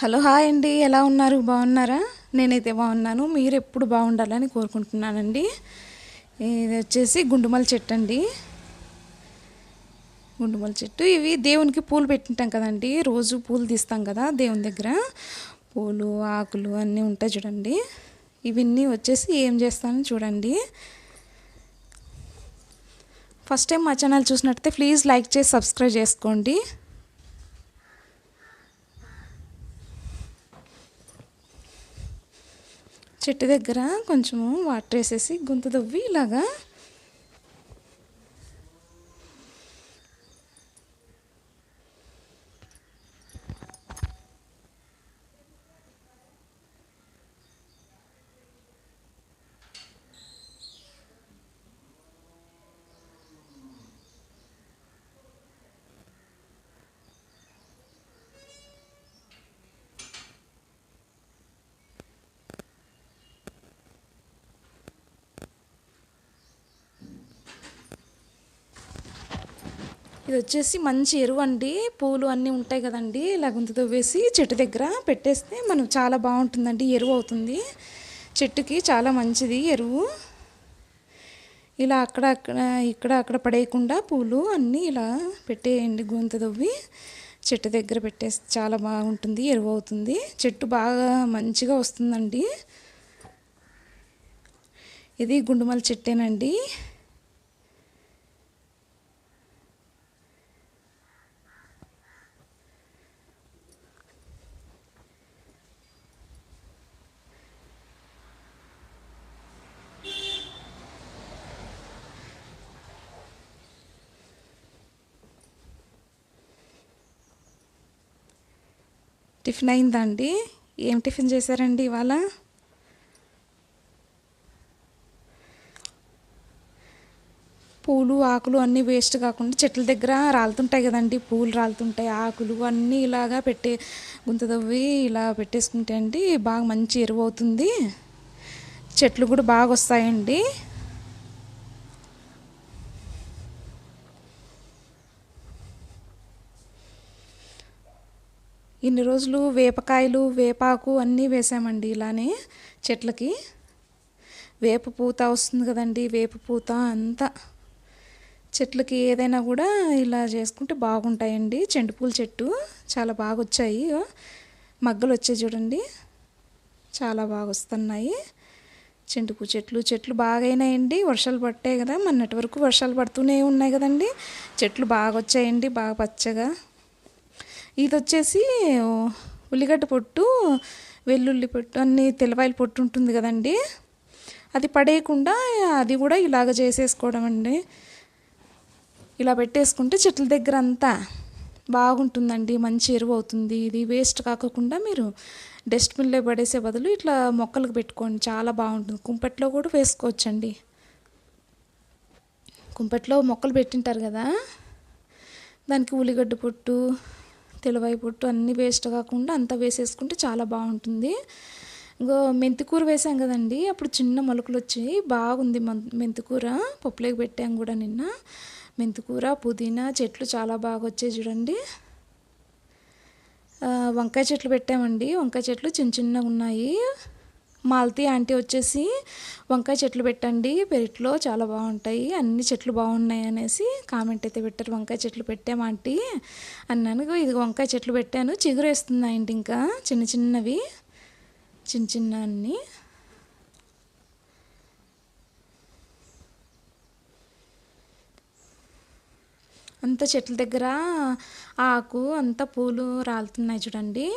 Hello hi అండి, ఎలా ఉన్నారు? బాగున్నారా? నేనైతే బాగున్నాను. మీరు ఎప్పుడు బాగుండాలని కోరుకుంటున్నానండి. ఇది వచ్చేసి గుండుమల చెట్టు అండి. గుండుమల చెట్టు ఇవి దేవునికి పూలు పెట్టింటాం కదండి. రోజు పూలు తీస్తాం కదా దేవుని దగ్గర. పూలు ఆకులు అన్నీ ఉంటాయి చూడండి. ఇవన్నీ వచ్చేసి ఏం చేస్తానని చూడండి. ఫస్ట్ టైం మా ఛానల్ చూసినట్టయితే ప్లీజ్ లైక్ చేసి సబ్స్క్రైబ్ చేసుకోండి. చెట్టు దగ్గర కొంచెము వాటర్ వేసేసి గుంత దవ్వి ఇలాగా ఇది వచ్చేసి మంచి ఎరువు అండి. పూలు అన్నీ ఉంటాయి కదండి. ఇలా గుంతతో వేసి చెట్టు దగ్గర పెట్టేస్తే మనం చాలా బాగుంటుందండి. ఎరువు అవుతుంది చెట్టుకి, చాలా మంచిది ఎరువు. ఇలా అక్కడ పడేయకుండా పూలు అన్నీ ఇలా పెట్టేయండి. గుంత తవ్వి చెట్టు దగ్గర పెట్టేస్తే చాలా బాగుంటుంది, ఎరువు అవుతుంది. చెట్టు బాగా మంచిగా వస్తుందండి. ఇది గుండుమల చెట్టేనండి. టిఫిన్ అయిందా అండి? ఏం టిఫిన్ చేశారండి ఇవాళ? పూలు ఆకులు అన్నీ వేస్ట్ కాకుండా చెట్ల దగ్గర రాలుతుంటాయి కదండి. పూలు రాలుతుంటాయి, ఆకులు అన్నీ ఇలాగా గుంత తవ్వి ఇలా పెట్టేసుకుంటే అండి బాగా మంచి ఎరువు అవుతుంది. చెట్లు కూడా బాగా వస్తాయండి. ఇన్ని రోజులు వేపకాయలు వేపాకు అన్నీ వేసామండి ఇలానే చెట్లకి. వేప పూత వస్తుంది కదండి, వేప పూత అంతా చెట్లకి ఏదైనా కూడా ఇలా చేసుకుంటే బాగుంటాయండి. చెండుపూల చెట్టు చాలా బాగా వచ్చాయి, మగ్గలు వచ్చాయి చూడండి, చాలా బాగా వస్తున్నాయి. చెండుపూ చెట్లు బాగైనాయండి. వర్షాలు పట్టాయి కదా, మొన్నటి వరకు వర్షాలు పడుతూనే ఉన్నాయి కదండి. చెట్లు బాగా వచ్చాయండి, బాగా పచ్చగా. ఇది వచ్చేసి ఉల్లిగడ్డ పొట్టు, వెల్లుల్లి పొట్టు, అన్నీ తెల్లవాయిల పొట్టు ఉంటుంది కదండి. అది పడేయకుండా అది కూడా ఇలాగ చేసేసుకోవడం అండి. ఇలా పెట్టేసుకుంటే చెట్ల దగ్గర అంతా బాగుంటుందండి, మంచి ఎరువు అవుతుంది. ఇది వేస్ట్ కాకుండా మీరు డస్ట్బిన్లో పడేసే బదులు ఇట్లా మొక్కలకు పెట్టుకోండి, చాలా బాగుంటుంది. కుంపెట్లో కూడా వేసుకోవచ్చండి. కుంపెట్లో మొక్కలు పెట్టింటారు కదా, దానికి ఉల్లిగడ్డ పొట్టు తెల్లవాయి పొట్టు అన్నీ వేస్ట్ కాకుండా అంతా వేసేసుకుంటే చాలా బాగుంటుంది. ఇంకో మెంతికూర వేసాం కదండి, అప్పుడు చిన్న మొలకలు వచ్చాయి, బాగుంది. మెంతికూర పప్పులోకి పెట్టాం కూడా నిన్న. మెంతికూర పుదీనా చెట్లు చాలా బాగా వచ్చాయి చూడండి. వంకాయ చెట్లు పెట్టామండి. వంకాయ చెట్లు చిన్న చిన్నగా ఉన్నాయి. మాలతి ఆంటీ వచ్చేసి వంకాయ చెట్లు పెట్టండి పెరట్లో, చాలా బాగుంటాయి, అన్ని చెట్లు బాగున్నాయి అనేసి కామెంట్ అయితే పెట్టారు. వంకాయ చెట్లు పెట్టాము ఆంటీ అన్నాను. ఇది వంకాయ చెట్లు పెట్టాను, చిగురు వేస్తున్నాయండి ఇంకా చిన్న చిన్నవి, చిన్న చిన్న అన్నీ. అంత చెట్ల దగ్గర ఆకు అంతా పూలు రాలుతున్నాయి చూడండి.